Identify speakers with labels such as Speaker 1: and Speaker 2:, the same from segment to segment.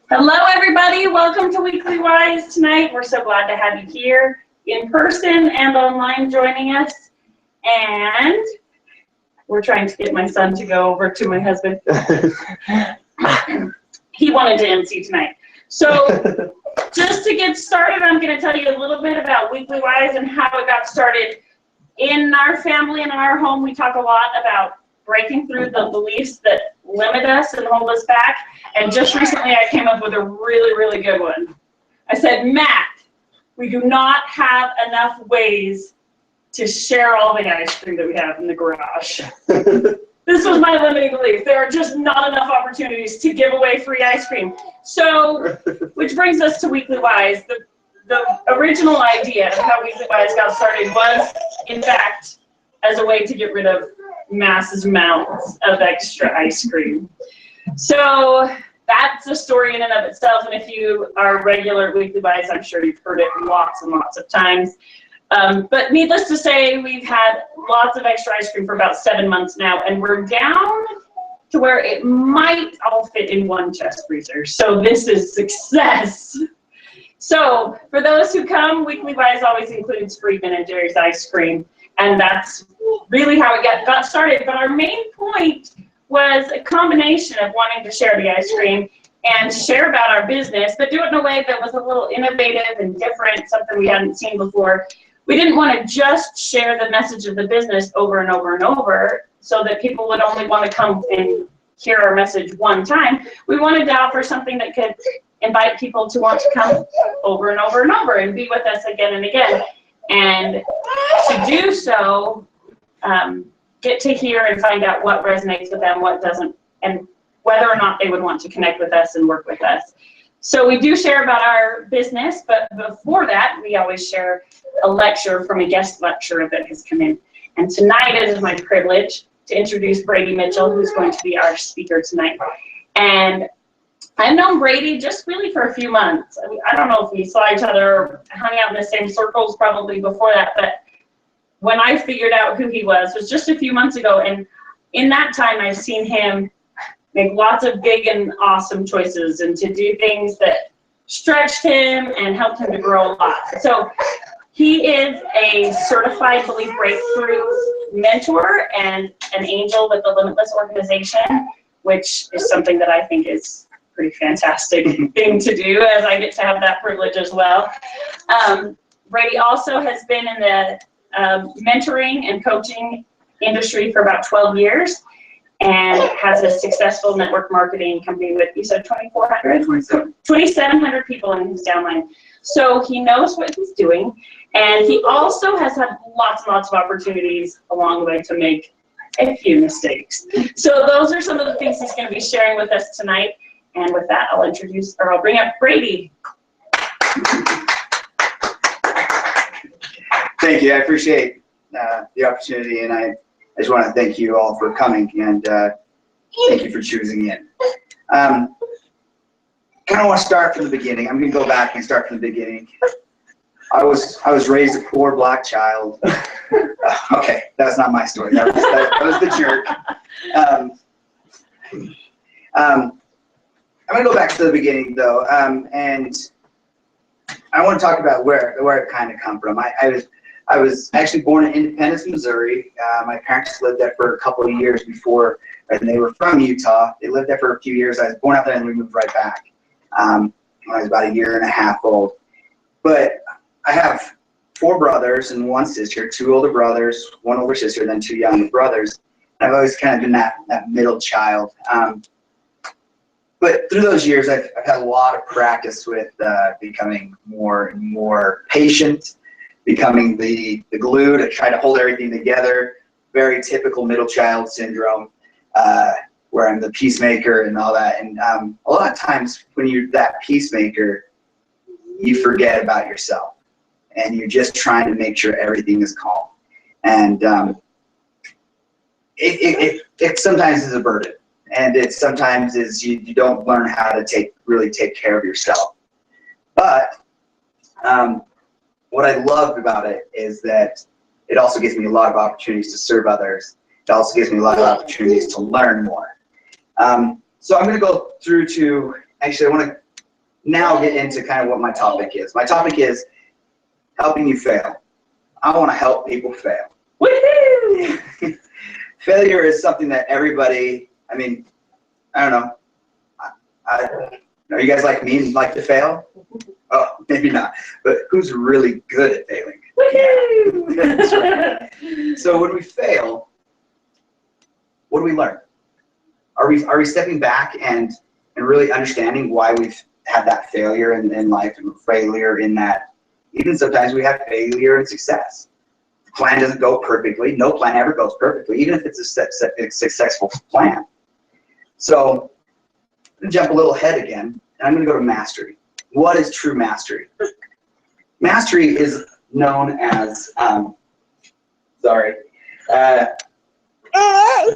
Speaker 1: Hello, everybody. Welcome to Weekly Wise tonight. We're so glad to have you here in person and online joining us. And we're trying to get my son to go over to my husband. He wanted to MC tonight. So just to get started, I'm going to tell you a little bit about Weekly Wise and how it got started. In our family and in our home, we talk a lot about breaking through the beliefs that limit us and hold us back. And just recently, I came up with a really, really good one. I said, Matt, we do not have enough ways to share all the ice cream that we have in the garage. This was my limiting belief. There are just not enough opportunities to give away free ice cream. So, which brings us to Weekly Wise. The original idea of how Weekly Wise got started was, in fact, as a way to get rid of massive amounts of extra ice cream. So that's a story in and of itself, and if you are regular at Weekly Wise, I'm sure you've heard it lots and lots of times. But needless to say, we've had lots of extra ice cream for about 7 months now, and we're down to where it might all fit in one chest freezer. So this is success. So for those who come, Weekly Wise always includes free Ben & Jerry's ice cream, and that's really how it got started. But our main point was a combination of wanting to share the ice cream and share about our business, but do it in a way that was a little innovative and different, something we hadn't seen before. We didn't want to just share the message of the business over and over and over so that people would only want to come and hear our message one time. We wanted to offer something that could invite people to want to come over and over and over and be with us again and again. And to do so, get to hear and find out what resonates with them, what doesn't, and whether or not they would want to connect with us and work with us. So we do share about our business, but before that, we always share a lecture from a guest lecturer that has come in. And tonight it is my privilege to introduce Brady Mitchell, who's going to be our speaker tonight. And I've known Brady just really for a few months. I mean, I don't know if we saw each other or hung out in the same circles probably before that, but when I figured out who he was just a few months ago. And in that time, I've seen him make lots of big and awesome choices and to do things that stretched him and helped him to grow a lot. So he is a certified belief breakthrough mentor and an angel with the Limitless organization, which is something that I think is a pretty fantastic thing to do, as I get to have that privilege as well. Brady also has been in the mentoring and coaching industry for about 12 years and has a successful network marketing company with, you said 2,700 people in his downline. So he knows what he's doing, and he also has had lots and lots of opportunities along the way to make a few mistakes. So those are some of the things he's going to be sharing with us tonight. And with that, I'll bring up Brady.
Speaker 2: Thank you. I appreciate the opportunity, and I just want to thank you all for coming, and thank you for choosing in. Kind of want to start from the beginning. I'm going to go back and start from the beginning. I was raised a poor black child. Okay, that's not my story. That was the jerk. I'm going to go back to the beginning though, and I want to talk about where it kind of come from. I was actually born in Independence, Missouri. My parents lived there for a couple of years before, and they were from Utah. They lived there for a few years. I was born out there, and we moved right back when I was about 1.5 years old. But I have 4 brothers and 1 sister, 2 older brothers, 1 older sister, and then 2 younger brothers. I've always kind of been that middle child. But through those years, I've had a lot of practice with becoming more and more patient, becoming the glue to try to hold everything together. Very typical middle child syndrome, where I'm the peacemaker and all that. And a lot of times when you're that peacemaker, you forget about yourself, and you're just trying to make sure everything is calm. And it sometimes is a burden, and it sometimes is you don't learn how to really take care of yourself. But what I loved about it is that it also gives me a lot of opportunities to serve others. It also gives me a lot of opportunities to learn more. So I'm going to go through to actually, I want to now get into kind of what my topic is. My topic is helping you fail. I want to help people fail.
Speaker 1: Woohoo!
Speaker 2: Failure is something that everybody, I mean, I don't know. Are you guys like me and like to fail? Oh, maybe not. But who's really good at failing?
Speaker 1: Woohoo!
Speaker 2: That's right. So when we fail, what do we learn? Are we stepping back and really understanding why we've had that failure in life and failure in that? Even sometimes we have failure and success. The plan doesn't go perfectly. No plan ever goes perfectly, even if it's a successful plan. So I'm going to jump a little ahead again, and I'm going to go to mastery. What is true mastery? Mastery is known as,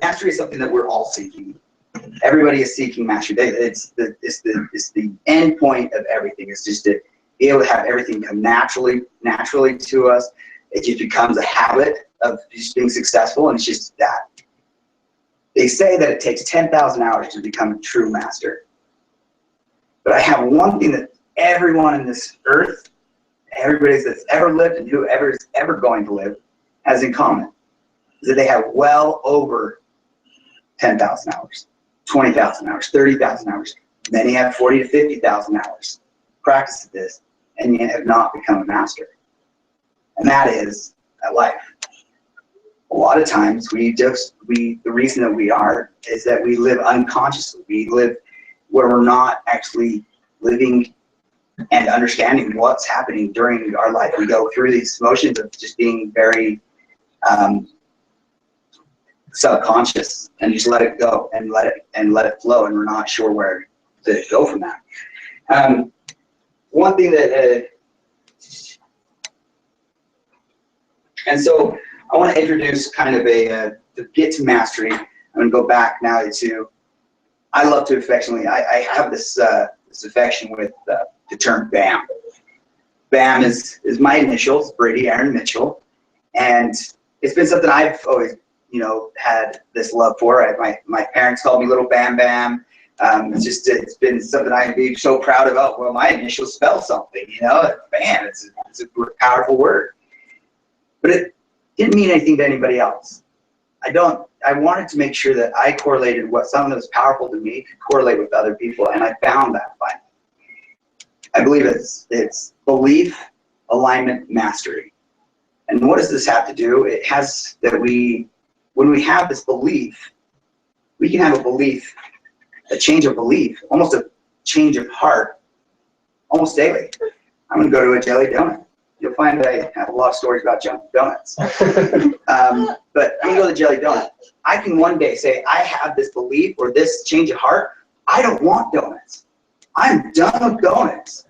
Speaker 2: mastery is something that we're all seeking. Everybody is seeking mastery. It's the end point of everything. It's just to be able to have everything come naturally to us. It just becomes a habit of just being successful, and it's just that. They say that it takes 10,000 hours to become a true master. But I have one thing that everyone in this earth, everybody that's ever lived and whoever is ever going to live, has in common, is that they have well over 10,000 hours, 20,000 hours, 30,000 hours. Many have 40 to 50,000 hours practice at this, and yet have not become a master. And that is at life. A lot of times the reason that we are is that we live unconsciously. We live where we're not actually living and understanding what's happening during our life. We go through these motions of just being very subconscious and just let it go and let it flow, and we're not sure where to go from that. One thing that and so I want to introduce kind of to get to mastery. I'm going to go back now to, I love to affectionately, I have this affection with the term BAM. BAM is my initials, Brady Aaron Mitchell, and it's been something I've always, had this love for. My parents called me Little Bam Bam. It's been something I'd be so proud of. Oh, well, my initials spell something, BAM. It's a powerful word, but it didn't mean anything to anybody else. I wanted to make sure that I correlated what something that was powerful to me could correlate with other people, and I found that finally. I believe it's belief, alignment, mastery. And what does this have to do? It has that when we have this belief, we can have a change of belief, almost a change of heart, almost daily. I'm going to go to a jelly donut. You'll find that I have a lot of stories about donuts. But I'm going to go to the jelly donut. I can one day say, I have this belief or this change of heart. I don't want donuts. I'm done with donuts.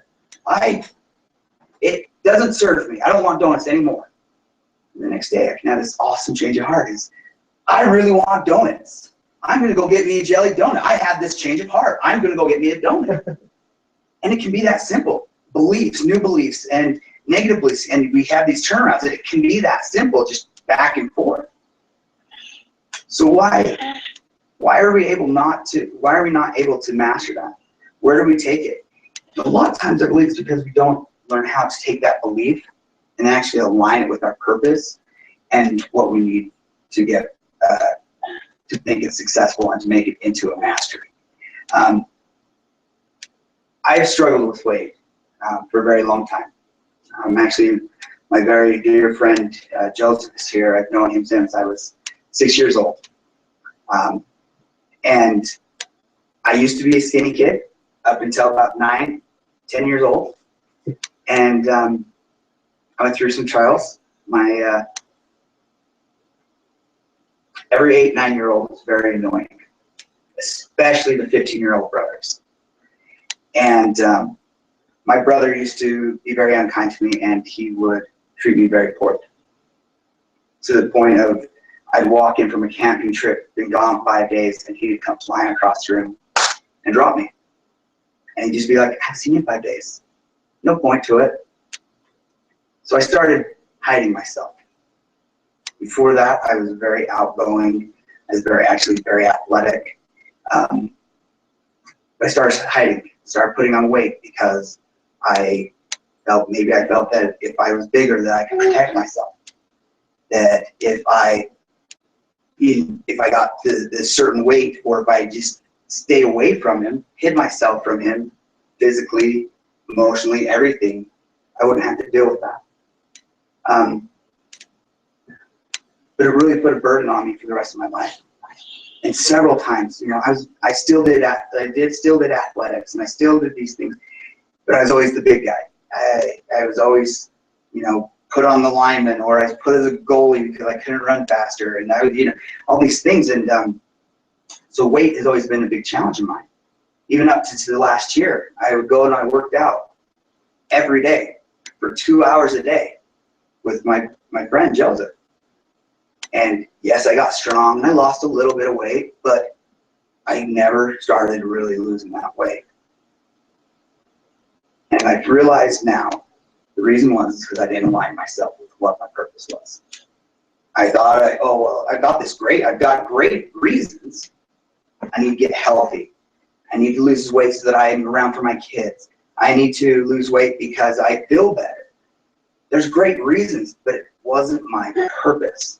Speaker 2: It doesn't serve me. I don't want donuts anymore. And the next day, I can have this awesome change of heart. I really want donuts. I'm going to go get me a jelly donut. I have this change of heart. I'm going to go get me a donut. And it can be that simple. Beliefs, new beliefs, and negative beliefs, and we have these turnarounds. It can be that simple, just back and forth. So why are we not able to master that? Where do we take it? A lot of times I believe it's because we don't learn how to take that belief and actually align it with our purpose and what we need to get to make it successful and to make it into a mastery. I've struggled with weight for a very long time. Actually, my very dear friend Joseph is here. I've known him since I was 6 years old. And I used to be a skinny kid up until about 9, 10 years old. And I went through some trials. My every 8, 9-year-old is very annoying, especially the 15-year-old brothers. And my brother used to be very unkind to me, and he would treat me very poorly. To the point of I'd walk in from a camping trip, been gone 5 days, and he'd come flying across the room and drop me. And he'd just be like, I haven't seen you in 5 days. No point to it. So I started hiding myself. Before that, I was very outgoing. I was very athletic. But I started hiding, started putting on weight because I felt that if I was bigger, that I could protect myself. That if I got to this certain weight, or if I just stayed away from him, hid myself from him, physically, emotionally, everything, I wouldn't have to deal with that. But it really put a burden on me for the rest of my life. And several times, you know, I still did athletics, and I still did these things, but I was always the big guy. I was always, you know, put on the lineman, or I was put as a goalie because I couldn't run faster, and I would, you know, all these things. And so weight has always been a big challenge of mine. Even up to the last year, I would go and I worked out every day for 2 hours a day with my friend Joseph. And yes, I got strong and I lost a little bit of weight, but I never started really losing that weight. And I've realized now the reason was because I didn't align myself with what my purpose was. I thought, I've got great reasons. I need to get healthy. I need to lose weight so that I am around for my kids. I need to lose weight because I feel better. There's great reasons, but it wasn't my purpose.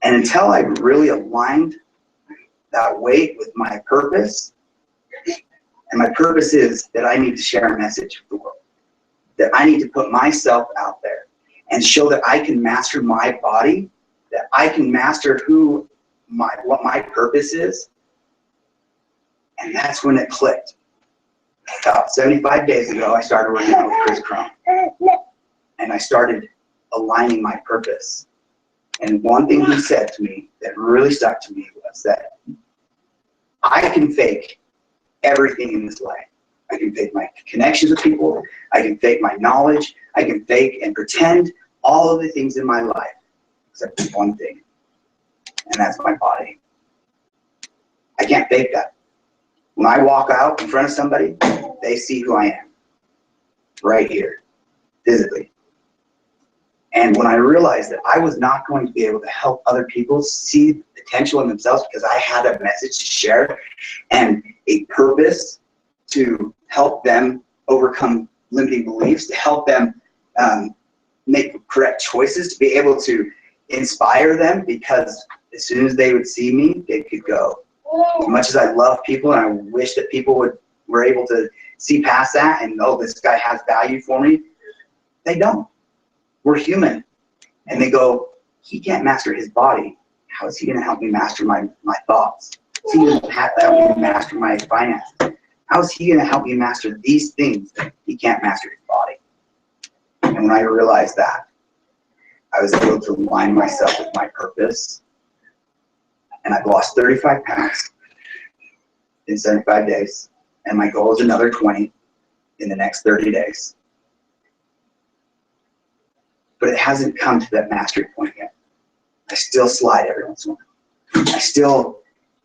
Speaker 2: And until I really aligned that weight with my purpose, and my purpose is that I need to share a message with the world, that I need to put myself out there and show that I can master my body, that I can master what my purpose is. And that's when it clicked. About 75 days ago, I started working out with Chris Crone. And I started aligning my purpose. And one thing he said to me that really stuck to me was that I can fake everything in this life. I can fake my connections with people. I can fake my knowledge. I can fake and pretend all of the things in my life, except one thing, and that's my body. I can't fake that. When I walk out in front of somebody, they see who I am, right here, physically. And when I realized that I was not going to be able to help other people see the potential in themselves because I had a message to share and a purpose to help them overcome limiting beliefs, to help them make correct choices, to be able to inspire them, because as soon as they would see me, they could go. As much as I love people and I wish that people were able to see past that and, oh, this guy has value for me, they don't. We're human. And they go, he can't master his body. How is he going to help me master my thoughts? How is he going to help me master my finances? How is he going to help me master these things that he can't master his body? And when I realized that, I was able to align myself with my purpose. And I've lost 35 pounds in 75 days. And my goal is another 20 in the next 30 days. But it hasn't come to that mastery point yet. I still slide every once in a while. I still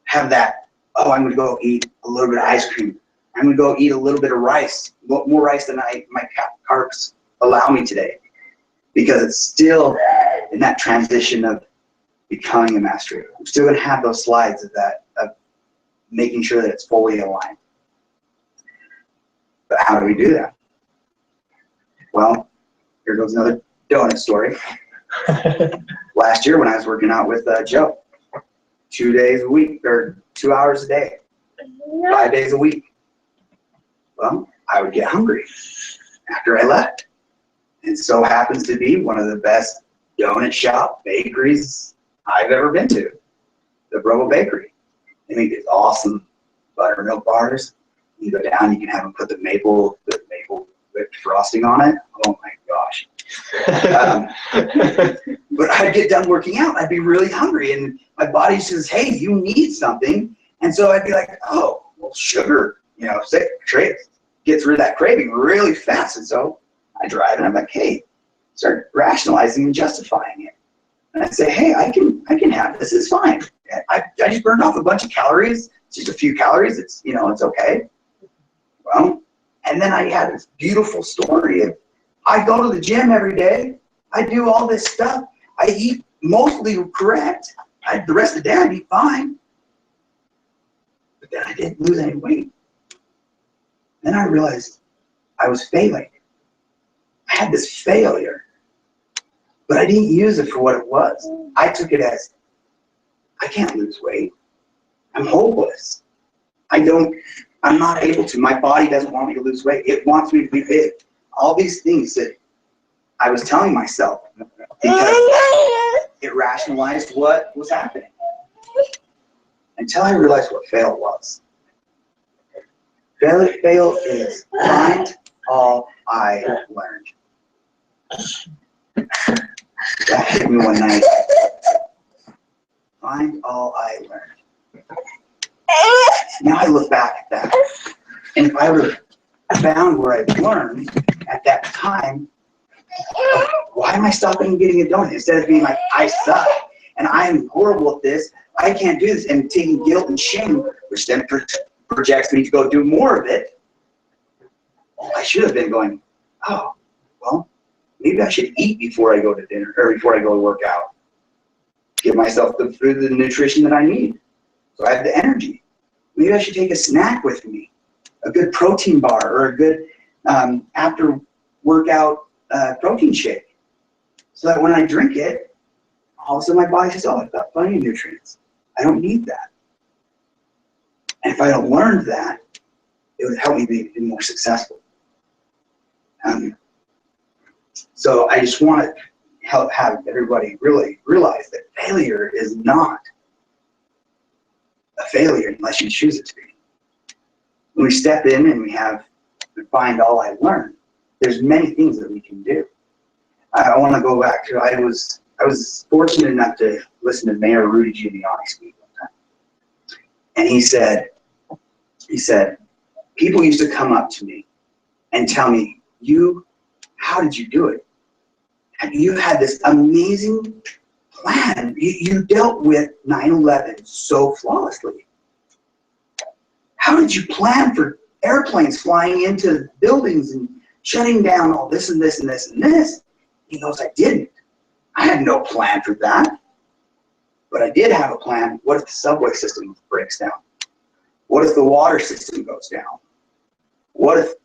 Speaker 2: have that, oh, I'm going to go eat a little bit of ice cream. I'm going to go eat a little bit of rice, more rice than my carbs allow me today. Because it's still in that transition of becoming a mastery. I'm still going to have those slides of making sure that it's fully aligned. But how do we do that? Well, here goes another donut story. Last year when I was working out with Joe, 2 days a week, or 2 hours a day, 5 days a week. Well, I would get hungry after I left. And so happens to be one of the best donut shop bakeries I've ever been to, the Bravo Bakery. They make these awesome buttermilk bars. You go down, you can have them put the maple whipped frosting on it. Oh my gosh. But I'd get done working out, I'd be really hungry, and my body says, hey, you need something. And so I'd be like, oh, well, sugar, you know, gets rid of that craving really fast. And so I drive and I'm like, hey, start rationalizing and justifying it. And I say, hey, I can have this, it's fine. I just burned off a bunch of calories, it's just a few calories, it's okay. Well, and then I had this beautiful story of, I go to the gym every day, I do all this stuff, I eat mostly correct, the rest of the day I'd be fine. but then I didn't lose any weight. Then I realized I was failing. I had this failure, but I didn't use it for what it was. I took it as, I can't lose weight. I'm hopeless. I'm not able to. My body doesn't want me to lose weight. It wants me to be big. All these things that I was telling myself because it rationalized what was happening. Until I realized what fail was. Fail is find all I learned. That hit me one night. Find all I learned. Now I look back at that, and if I would have found where I learned at that time, why am I stopping getting it done? Instead of being like, I suck, and I'm horrible at this, I can't do this, and taking guilt and shame, which then projects me to go do more of it. I should have been going, oh, well, maybe I should eat before I go to dinner, or before I go to work out. Give myself the food, the nutrition that I need, so I have the energy. Maybe I should take a snack with me, a good protein bar, or a good after workout protein shake, so that when I drink it, all of a sudden my body says, oh, I've got plenty of nutrients. I don't need that. And if I had learned that, it would help me be more successful. So I just want to have everybody really realize that failure is not a failure unless you choose it to be. When we step in and we find all I learned, there's many things that we can do. I want to go back to, I was fortunate enough to listen to Mayor Rudy Giuliani speak one time. And he said, people used to come up to me and tell me, how did you do it? And you had this amazing plan. You dealt with 9/11 so flawlessly. How did you plan for airplanes flying into buildings and shutting down all this and this and this and this? He goes, I didn't. I had no plan for that. But I did have a plan. What if the subway system breaks down? What if the water system goes down? What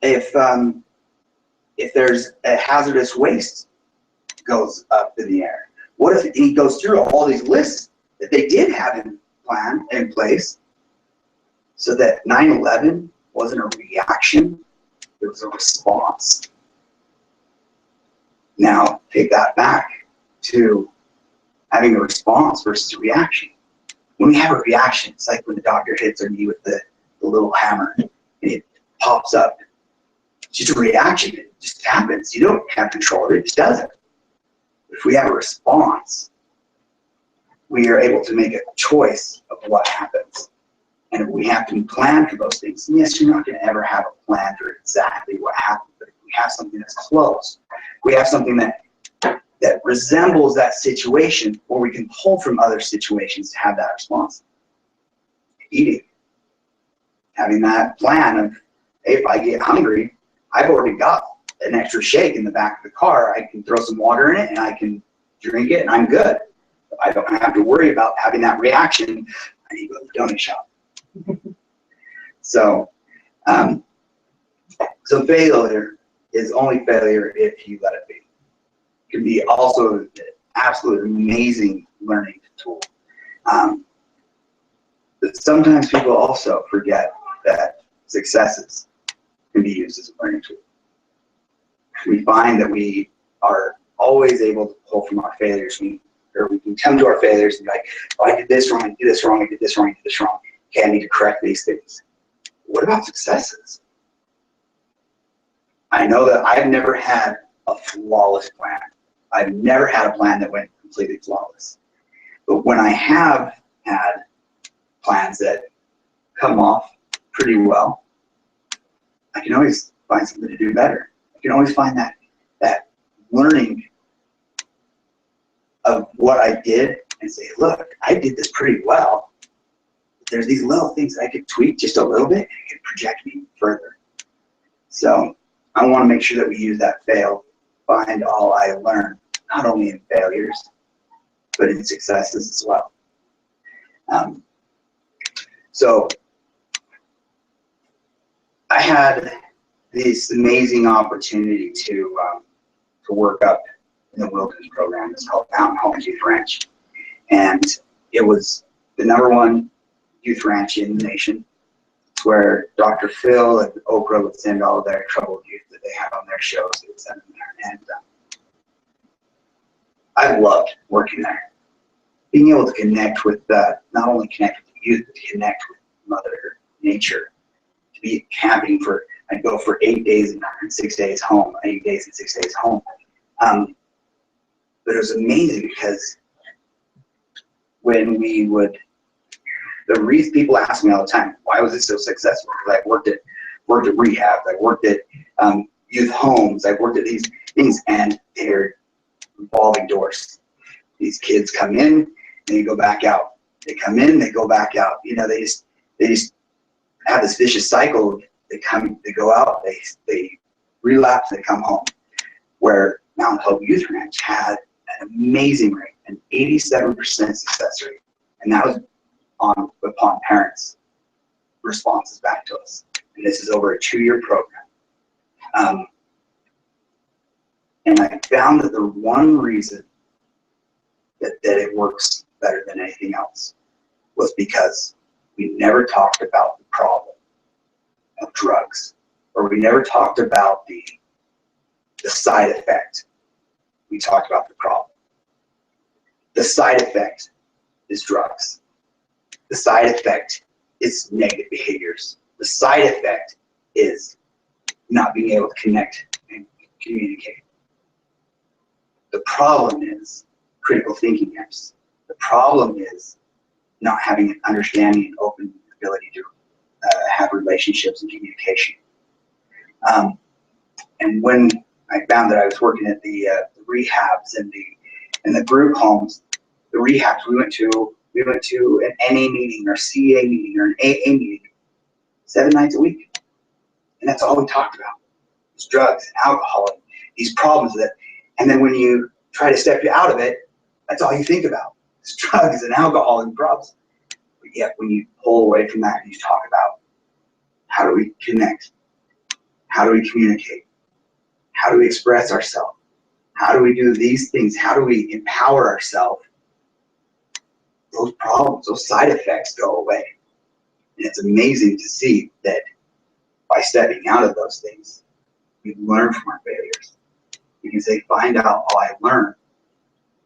Speaker 2: if there's a hazardous waste goes up in the air? What if he goes through all these lists that they did have in place, so that 9/11 wasn't a reaction, it was a response. Now take that back to having a response versus a reaction. When we have a reaction, it's like when the doctor hits our knee with the little hammer and it pops up. It's just a reaction. It just happens. You don't have control of it. It just does it. If we have a response, we are able to make a choice of what happens. And we have to plan for those things. And yes, you're not going to ever have a plan for exactly what happened, but if we have something that's close, we have something that resembles that situation, or we can pull from other situations to have that response. Eating. Having that plan of, hey, if I get hungry, I've already got an extra shake in the back of the car. I can throw some water in it and I can drink it and I'm good. I don't have to worry about having that reaction. I need to go to the donut shop. So failure is only failure if you let it be. It can be also an absolute amazing learning tool. But sometimes people also forget that successes can be used as a learning tool. We find that we are always able to pull from our failures. We can come to our failures and be like, oh, I did this wrong, I did this wrong, I did this wrong, I did this wrong. Okay, I need to correct these things. What about successes? I know that I've never had a flawless plan. I've never had a plan that went completely flawless. But when I have had plans that come off pretty well, I can always find something to do better. I can always find that learning of what I did and say, look, I did this pretty well. There's these little things that I could tweak just a little bit and it could project me further. So I want to make sure that we use that find all I learned, not only in failures, but in successes as well. So I had this amazing opportunity to work up in the wilderness program. It's called Mountain Home Youth Ranch. And it was the #1 youth ranch in the nation. It's where Dr. Phil and Oprah would send all their troubled youth that they had on their shows. They would send them there. And I loved working there. Being able to connect with, not only connect with the youth, but to connect with Mother Nature. To be camping for, I'd go for 8 days and 6 days home, 8 days and 6 days home. But it was amazing because when we would, the reason people ask me all the time, why was it so successful? Because I worked at rehab, I worked at youth homes, I worked at these things, and they're revolving doors. These kids come in, and they go back out. They come in, they go back out. You know, they just have this vicious cycle. They go out, they relapse, they come home. Where Mountain Hope Youth Ranch had an amazing rate, an 87% success rate, and that was upon parents' responses back to us. And this is over a 2-year program. And I found that the one reason that it works better than anything else was because we never talked about the problem of drugs, or we never talked about the side effect. We talked about the problem. The side effect is drugs. The side effect is negative behaviors. The side effect is not being able to connect and communicate. The problem is critical thinking errors. The problem is not having an understanding and open ability to have relationships and communication. And when I found that I was working at the rehabs and the group homes, the rehabs, we went to an NA meeting or CA meeting or an AA meeting 7 nights a week, and that's all we talked about. It's drugs and alcohol and these problems and then when you try to step out of it, that's all you think about. It's drugs and alcohol and problems. But yet when you pull away from that and you talk about how do we connect, how do we communicate, how do we express ourselves, how do we do these things, how do we empower ourselves, those problems, those side effects go away. And it's amazing to see that by stepping out of those things, we learn from our failures. We can say, find out all I learned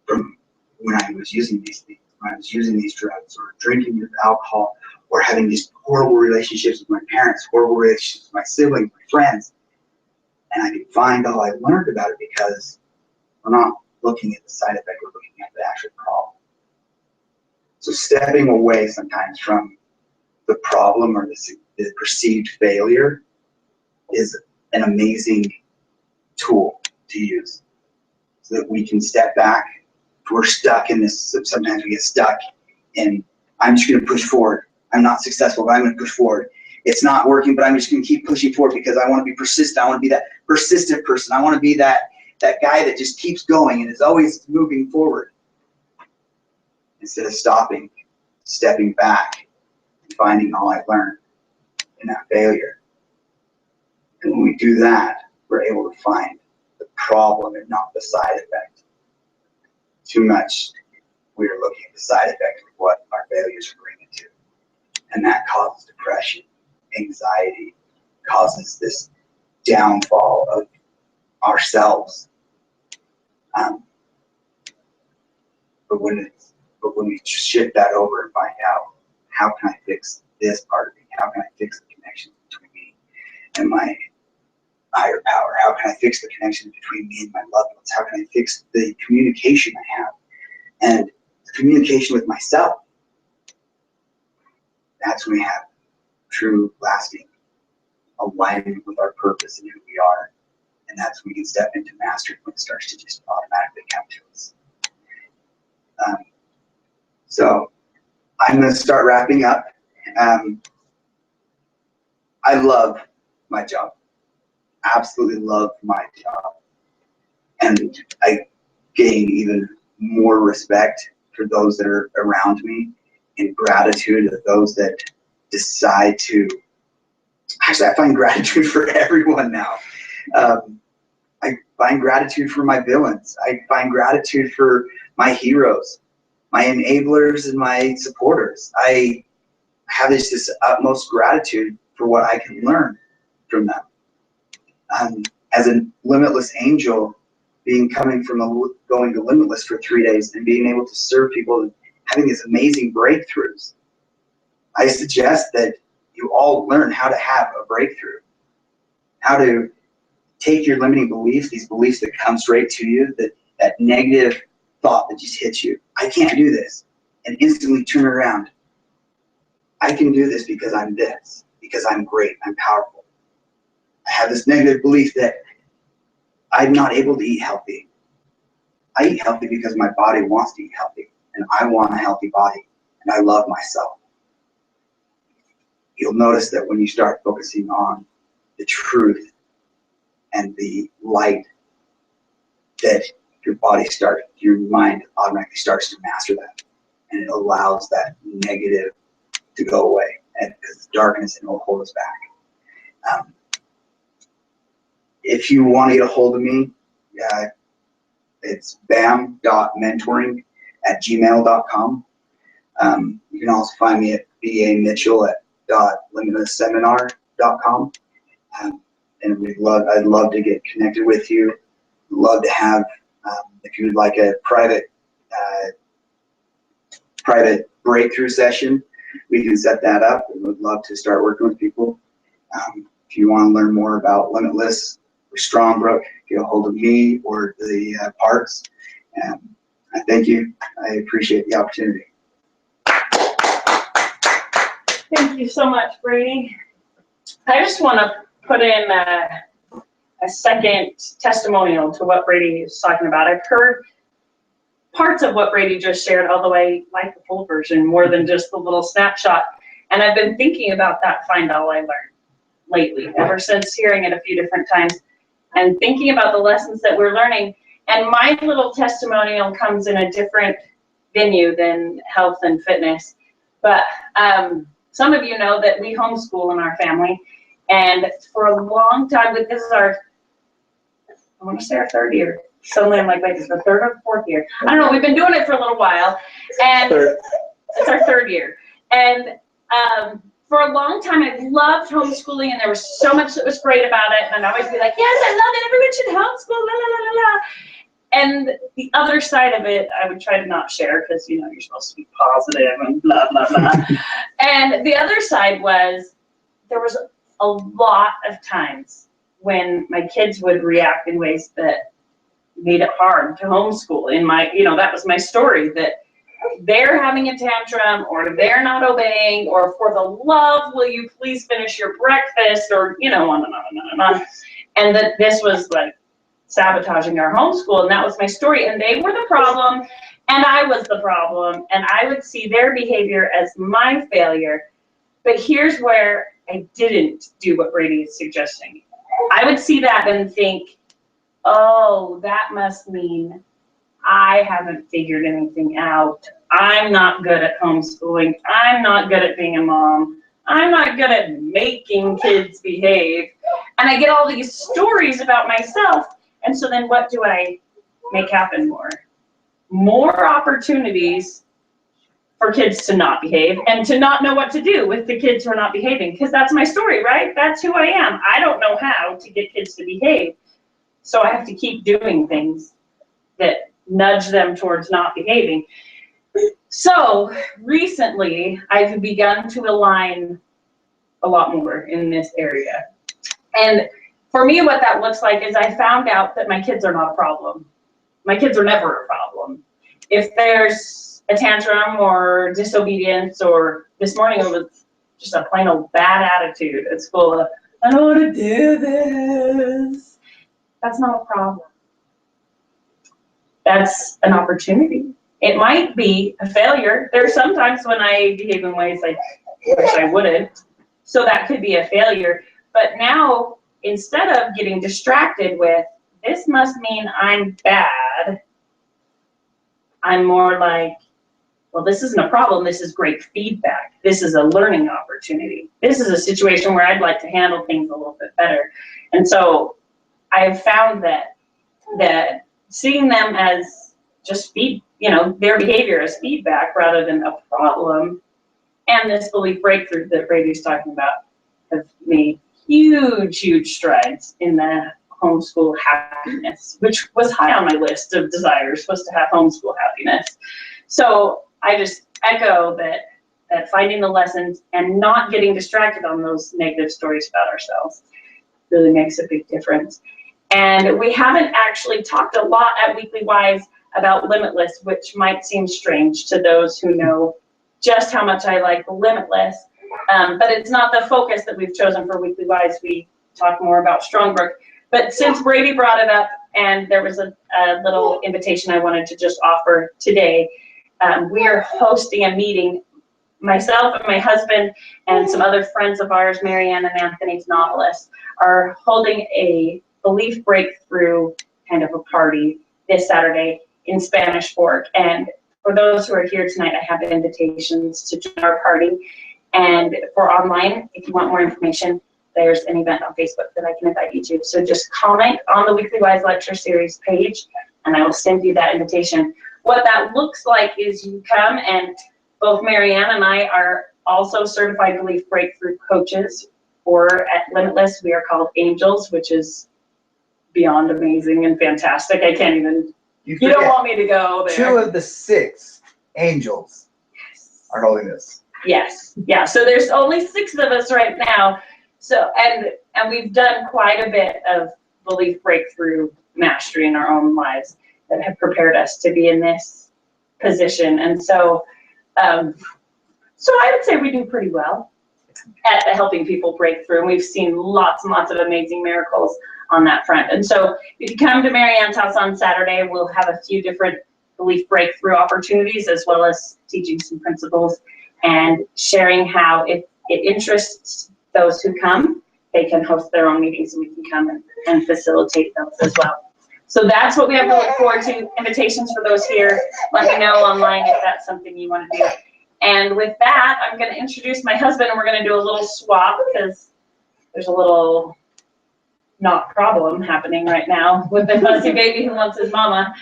Speaker 2: from when I was using these things, when I was using these drugs, or drinking with alcohol, or having these horrible relationships with my parents, horrible relationships with my siblings, my friends. And I can find all I learned about it because we're not looking at the side effect, we're looking at the actual problem. So stepping away sometimes from the problem or the perceived failure is an amazing tool to use so that we can step back. If we're stuck in this, sometimes we get stuck in, I'm just going to push forward. I'm not successful, but I'm going to push forward. It's not working, but I'm just going to keep pushing forward because I want to be persistent. I want to be that persistent person. I want to be that guy that just keeps going and is always moving forward. Instead of stopping, stepping back, and finding all I learned in that failure. And when we do that, we're able to find the problem and not the side effect. Too much, we are looking at the side effect of what our failures are bringing to. And that causes depression, anxiety, causes this downfall of ourselves. But when we shift that over and find out, how can I fix this part of me? How can I fix the connection between me and my higher power? How can I fix the connection between me and my loved ones? How can I fix the communication I have and the communication with myself? That's when we have true, lasting alignment with our purpose and who we are. And that's when we can step into mastery when it starts to just automatically come to us. So I'm going to start wrapping up. I love my job. Absolutely love my job. And I gain even more respect for those that are around me and gratitude of those that decide to, actually I find gratitude for everyone now. I find gratitude for my villains. I find gratitude for my heroes, my enablers, and my supporters. I have this utmost gratitude for what I can learn from them. As a limitless angel, going to Limitless for 3 days and being able to serve people, having these amazing breakthroughs, I suggest that you all learn how to have a breakthrough, how to take your limiting beliefs, these beliefs that come straight to you, that negative thought that just hits you. I can't do this. And instantly turn around. I can do this because I'm this, because I'm great, I'm powerful. I have this negative belief that I'm not able to eat healthy. I eat healthy because my body wants to eat healthy, and I want a healthy body, and I love myself. You'll notice that when you start focusing on the truth and the light, that your mind automatically starts to master that, and it allows that negative to go away, and because it's darkness, and it will hold us back. If you want to get a hold of me, it's bam.mentoring@gmail.com. You can also find me at bamitchell@limitlessseminar.com. And I'd love to get connected with you. Love to have, if you would like a private breakthrough session, we can set that up. We would love to start working with people. If you want to learn more about Limitless or Strongbrook, get a hold of me or the parks. I thank you. I appreciate the opportunity.
Speaker 1: Thank you so much, Brady. I just want to put in a second testimonial to what Brady is talking about. I've heard parts of what Brady just shared, although I like the full version more than just the little snapshot. And I've been thinking about that Find All I Learned lately, ever since hearing it a few different times and thinking about the lessons that we're learning. And my little testimonial comes in a different venue than health and fitness. But some of you know that we homeschool in our family. And for a long time, this is our, I want to say our 3rd year. Suddenly I'm like, wait, this is the 3rd or 4th year? I don't know, we've been doing it for a little while. And it's our 3rd year. And for a long time, I loved homeschooling, and there was so much that was great about it. And I'd always be like, yes, I love it, everyone should homeschool, la, la, la, la, la. And the other side of it, I would try to not share because, you know, you're supposed to be positive and blah, blah, blah. And the other side was there was a lot of times when my kids would react in ways that made it hard to homeschool. In my, you know, that was my story, that they're having a tantrum or they're not obeying, or for the love, will you please finish your breakfast, or, you know, on and on and on and on. And that this was like sabotaging our homeschool, and that was my story. And they were the problem, and I was the problem, and I would see their behavior as my failure. But here's where I didn't do what Brady is suggesting. I would see that and think, oh, that must mean I haven't figured anything out. I'm not good at homeschooling. I'm not good at being a mom. I'm not good at making kids behave. And I get all these stories about myself. And so then what do I make happen more? More opportunities for kids to not behave and to not know what to do with the kids who are not behaving. Because that's my story, right? That's who I am. I don't know how to get kids to behave. So I have to keep doing things that nudge them towards not behaving. So recently, I've begun to align a lot more in this area. And for me, what that looks like is I found out that my kids are not a problem. My kids are never a problem. If there's a tantrum or disobedience, or this morning it was just a plain old bad attitude at school, I don't want to do this. That's not a problem. That's an opportunity. It might be a failure. There are some times when I behave in ways I wish I wouldn't. So that could be a failure. But now, instead of getting distracted with, this must mean I'm bad, I'm more like, well, this isn't a problem, this is great feedback. This is a learning opportunity. This is a situation where I'd like to handle things a little bit better. And so I've found that seeing them as just their behavior as feedback rather than a problem, and this belief breakthrough that Brady's talking about, have made huge strides in the homeschool happiness, which was high on my list of desires, was to have homeschool happiness. So I just echo that finding the lessons and not getting distracted on those negative stories about ourselves really makes a big difference. And we haven't actually talked a lot at Weekly Wise about Limitless, which might seem strange to those who know just how much I like Limitless. But it's not the focus that we've chosen for Weekly Wise. We talk more about Strongbrook. But since Brady brought it up, and there was a little invitation I wanted to just offer today, we are hosting a meeting, myself and my husband and some other friends of ours, Marianne and Anthony's novelists, are holding a belief breakthrough kind of a party this Saturday in Spanish Fork. And for those who are here tonight, I have invitations to join our party. And for online, if you want more information, there's an event on Facebook that I can invite you to. So just comment on the Weekly Wise Lecture Series page, and I will send you that invitation. What that looks like is you come, and both Marianne and I are also certified belief breakthrough coaches, or at Limitless, we are called Angels, which is beyond amazing and fantastic. I can't even, you don't want me to go there.
Speaker 3: 2 of the 6 angels are holding this.
Speaker 1: Yes, yeah, so there's only 6 of us right now. So, and we've done quite a bit of belief breakthrough mastery in our own lives that have prepared us to be in this position. And so, so I would say we do pretty well at helping people break through. And we've seen lots and lots of amazing miracles on that front. And so if you come to Marianne's house on Saturday, we'll have a few different belief breakthrough opportunities, as well as teaching some principles and sharing how if it interests those who come, they can host their own meetings, and we can come and facilitate those as well. So that's what we have to look forward to. Invitations for those here. Let me know online if that's something you want to do. And with that, I'm going to introduce my husband, and we're going to do a little swap because there's a little not problem happening right now with the fussy baby who wants his mama.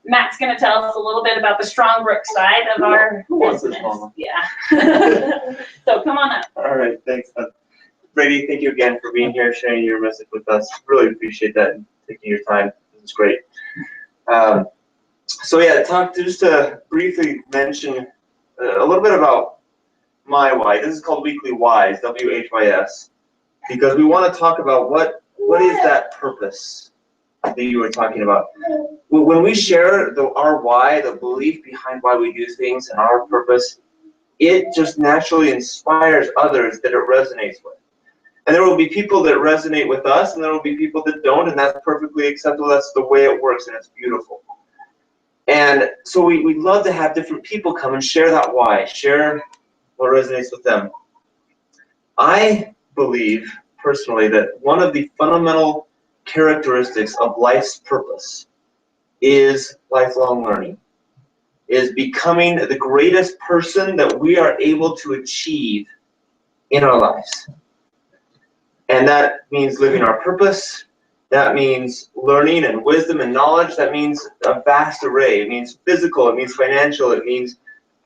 Speaker 1: Matt's going to tell us a little bit about the Strongbrook side of our business. Yeah. So come on up.
Speaker 4: All right, thanks. Brady, thank you again for being here, sharing your message with us. Really appreciate that and taking your time. This is great. So yeah, just to briefly mention a little bit about my why. This is called Weekly Whys, WHYS, because we want to talk about what is that purpose that you were talking about. When we share our why, the belief behind why we do things and our purpose, it just naturally inspires others that it resonates with. And there will be people that resonate with us, and there will be people that don't, and that's perfectly acceptable. That's the way it works, and it's beautiful. And so we'd love to have different people come and share that why, share what resonates with them. I believe, personally, that one of the fundamental characteristics of life's purpose is lifelong learning, is becoming the greatest person that we are able to achieve in our lives. And that means living our purpose. That means learning and wisdom and knowledge. That means a vast array. It means physical, it means financial, it means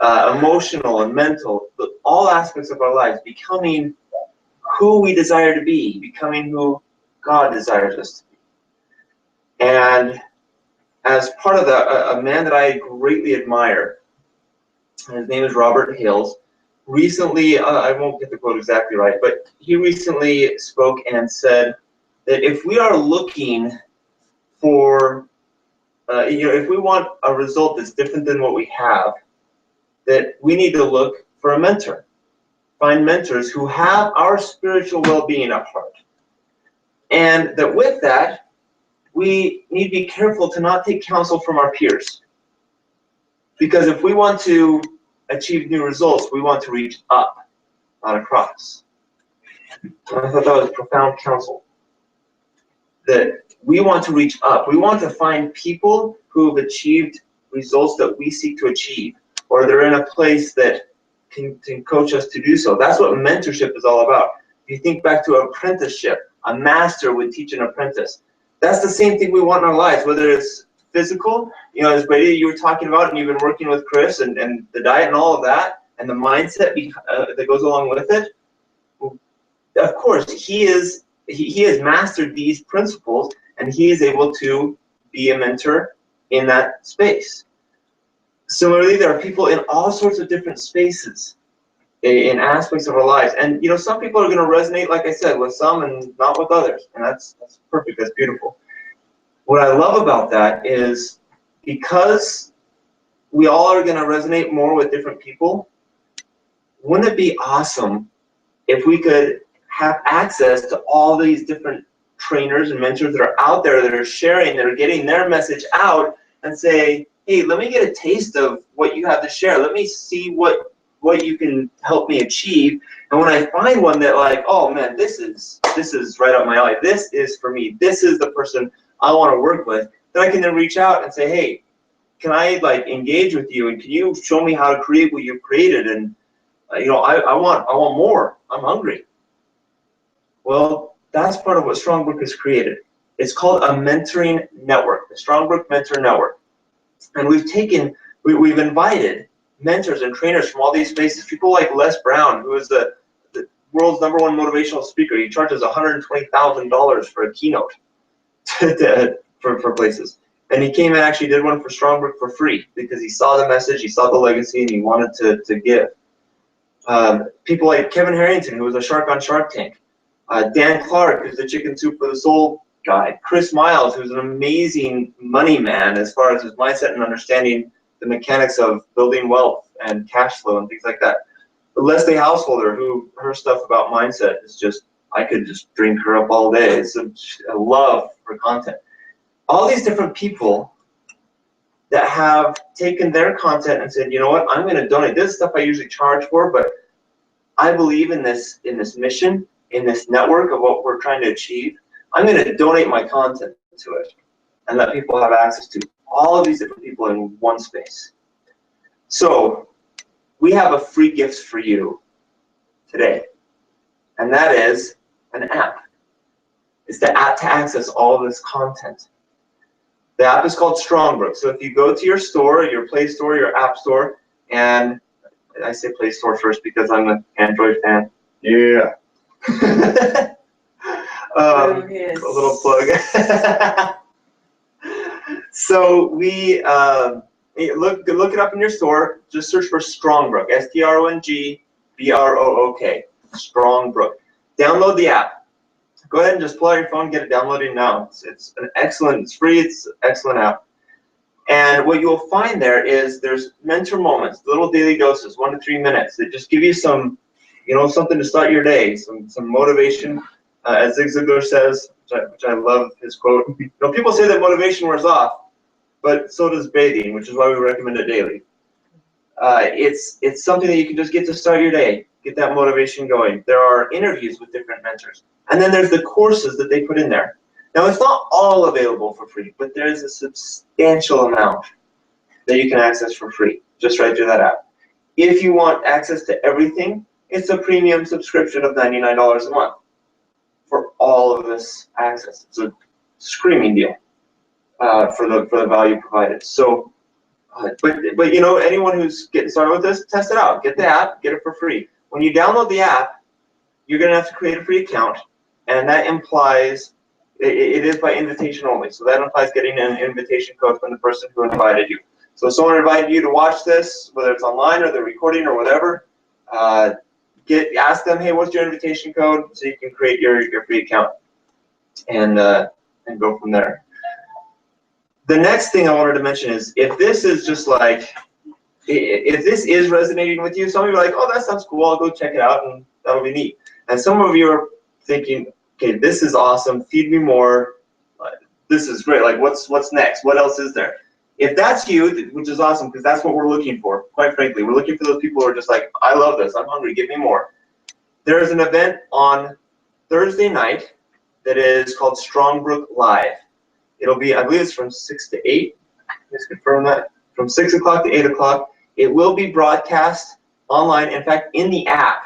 Speaker 4: emotional and mental, all aspects of our lives, becoming who we desire to be, becoming who God desires us to be. And as part of that, a man that I greatly admire, his name is Robert Hales, recently, I won't get the quote exactly right, but he recently spoke and said that if we are looking for, if we want a result that's different than what we have, that we need to look for a mentor. Find mentors who have our spiritual well-being at heart. And that with that, we need to be careful to not take counsel from our peers. Because if we want to achieve new results, we want to reach up, not across. And I thought that was profound counsel. That we want to reach up. We want to find people who have achieved results that we seek to achieve. or they're in a place that can coach us to do so. That's what mentorship is all about. If you think back to apprenticeship, a master would teach an apprentice. That's the same thing we want in our lives, whether it's physical, as Brady, you were talking about, and you've been working with Chris, and the diet and all of that, and the mindset that goes along with it. Of course, he has mastered these principles, and he is able to be a mentor in that space. Similarly, there are people in all sorts of different spaces, in aspects of our lives. And some people are going to resonate, like I said, with some and not with others. And that's perfect, that's beautiful. What I love about that is because we all are going to resonate more with different people, wouldn't it be awesome if we could have access to all these different trainers and mentors that are out there that are sharing, that are getting their message out, and say, hey, let me get a taste of what you have to share. Let me see what you can help me achieve. And when I find one that, like, oh man, this is right up my alley, this is for me, this is the person I want to work with, then I can then reach out and say, hey, can I engage with you, and can you show me how to create what you've created? And I want more. I'm hungry. Well, that's part of what Strongbrook has created. It's called a mentoring network, the Strongbrook Mentor Network. And we've invited mentors and trainers from all these spaces, people like Les Brown, who is the world's #1 motivational speaker. He charges $120,000 for a keynote for places. And he came and actually did one for Strongbrook for free because he saw the message, he saw the legacy, and he wanted to give. People like Kevin Harrington, who was a shark on Shark Tank. Dan Clark, who's the Chicken Soup for the Soul guy. Chris Miles, who's an amazing money man as far as his mindset and understanding the mechanics of building wealth and cash flow and things like that. Leslie Householder, who her stuff about mindset is just, I could just drink her up all day. It's a love for content. All these different people that have taken their content and said, you know what, I'm going to donate. This is stuff I usually charge for, but I believe in this mission, in this network of what we're trying to achieve. I'm going to donate my content to it and let people have access to all of these different people in one space. So we have a free gift for you today, and that is an app. It's the app to access all of this content. The app is called Strongbrook. So if you go to your store, your Play Store, your App Store, and I say Play Store first because I'm an Android fan. Yeah. A little plug. So we look it up in your store. Just search for Strongbrook. STRONGBROOK. Strongbrook. Download the app. Go ahead and just pull out your phone, get it downloaded now. It's an excellent, it's free, it's an excellent app. And what you'll find there is there's mentor moments, little daily doses, 1 to 3 minutes, that just give you some, something to start your day, some motivation. As Zig Ziglar says, which I love his quote, people say that motivation wears off, but so does bathing, which is why we recommend it daily. It's something that you can just get to start your day, get that motivation going. There are interviews with different mentors. And then there's the courses that they put in there. Now, it's not all available for free, but there is a substantial amount that you can access for free, just right through that app. If you want access to everything, it's a premium subscription of $99 a month for all of this access. It's a screaming deal for the value provided. So, but anyone who's getting started with this, test it out. Get the app, get it for free. When you download the app, you're going to have to create a free account, and that implies it is by invitation only. So that implies getting an invitation code from the person who invited you. So if someone invited you to watch this, whether it's online or the recording or whatever, ask them, hey, what's your invitation code, so you can create your free account and go from there. The next thing I wanted to mention is if this is just if this is resonating with you, some of you are like, oh, that sounds cool, I'll go check it out, and that'll be neat. And some of you are thinking, okay, this is awesome, feed me more, this is great, what's next, what else is there? If that's you, which is awesome, because that's what we're looking for, quite frankly, we're looking for those people who are just like, I love this, I'm hungry, give me more. There is an event on Thursday night that is called Strongbrook Live. It'll be, I believe it's from 6 to 8, let's confirm that, from 6 o'clock to 8 o'clock. It will be broadcast online. In fact, in the app,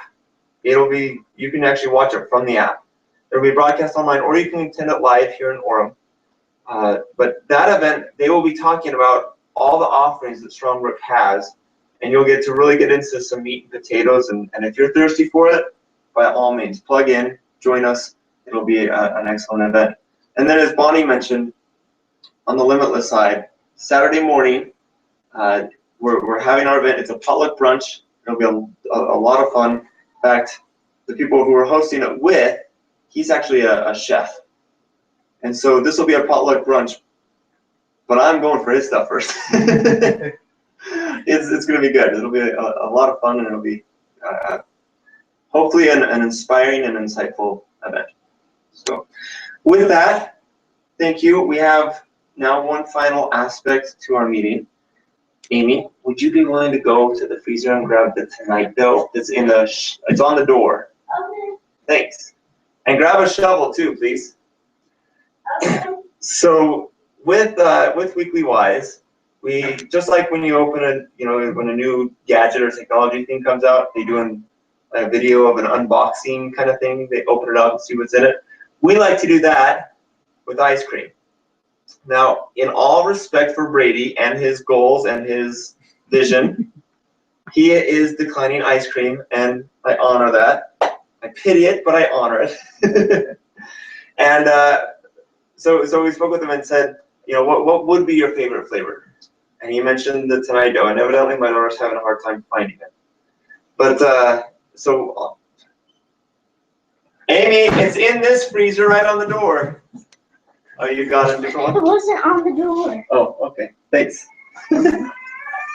Speaker 4: you can actually watch it from the app. It'll be broadcast online, or you can attend it live here in Orem. But that event, they will be talking about all the offerings that Strongbrook has, and you'll get to really get into some meat and potatoes. And if you're thirsty for it, by all means, plug in, join us. It'll be an excellent event. And then, as Bonnie mentioned, on the Limitless side, Saturday morning, we're having our event. It's a potluck brunch. It'll be a lot of fun. In fact, the people who we're hosting it with, he's actually a chef. And so this will be a potluck brunch, but I'm going for his stuff first. It's going to be good. It'll be a lot of fun, and it'll be hopefully an inspiring and insightful event. So with that, thank you. We have now one final aspect to our meeting. Amy, would you be willing to go to the freezer and grab the Tonight Dough? It's it's on the door.
Speaker 1: Okay.
Speaker 4: Thanks. And grab a shovel too, please.
Speaker 1: Okay.
Speaker 4: So with Weekly Wise, we just like when you open when a new gadget or technology thing comes out, they do a video of an unboxing kind of thing. They open it up and see what's in it. We like to do that with ice cream. Now, in all respect for Brady and his goals and his vision, he is declining ice cream, and I honor that. I pity it, but I honor it. And so we spoke with him and said, what would be your favorite flavor? And he mentioned the Tonight Dough, and evidently my daughter's having a hard time finding it. But so, Amy, it's in this freezer right on the door. Oh, you got it, Nicole?
Speaker 1: It wasn't on the door.
Speaker 4: Oh, okay. Thanks.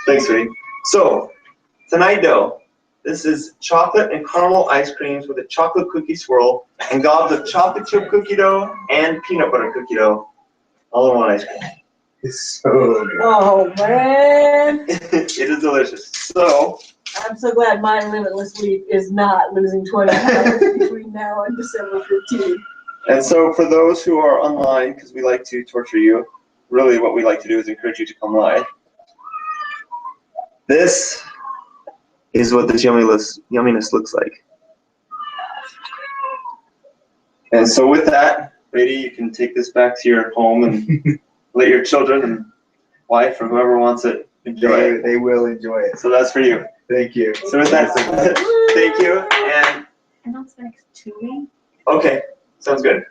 Speaker 4: Thanks, sweetie. So, Tonight Dough. This is chocolate and caramel ice creams with a chocolate cookie swirl and gobs of chocolate chip cookie dough and peanut butter cookie dough all in one ice cream.
Speaker 3: It's so good.
Speaker 5: Oh man,
Speaker 4: It is delicious. So,
Speaker 5: I'm so glad my limitless week is not losing 20 pounds between now and December 15th.
Speaker 4: and so for those who are online, because we like to torture you, really what we like to do is encourage you to come live. This is what this yumminess looks like. And so with that, Brady, you can take this back to your home and let your children and wife or whoever wants it enjoy it.
Speaker 3: They will enjoy it.
Speaker 4: So that's for you.
Speaker 3: Thank you.
Speaker 4: So with that, thank you. And
Speaker 1: that's next 2 weeks.
Speaker 4: okay, sounds good.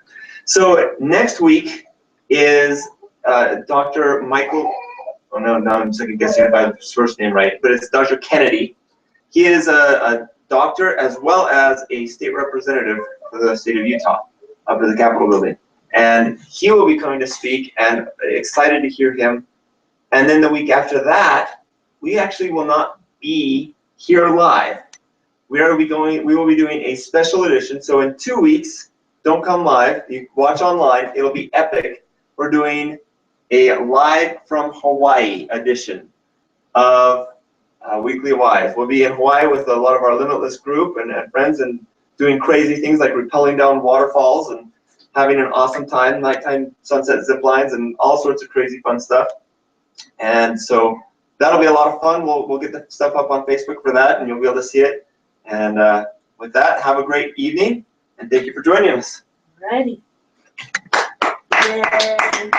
Speaker 4: So next week is Dr. Michael. Oh no, now I'm second guessing if I have his first name right, but it's Dr. Kennedy. He is a doctor as well as a state representative for the state of Utah up at the Capitol building. And he will be coming to speak, and excited to hear him. And then the week after that, we actually will not be here live. We will be doing a special edition. So in 2 weeks, don't come live. You watch online. It'll be epic. We're doing a live from Hawaii edition of Weekly Wise. We'll be in Hawaii with a lot of our Limitless group and friends, and doing crazy things like rappelling down waterfalls and having an awesome time, nighttime sunset zip lines, and all sorts of crazy fun stuff. And so that'll be a lot of fun. We'll get the stuff up on Facebook for that, and you'll be able to see it. And with that, have a great evening, and thank you for joining us.
Speaker 5: Alrighty. Yay.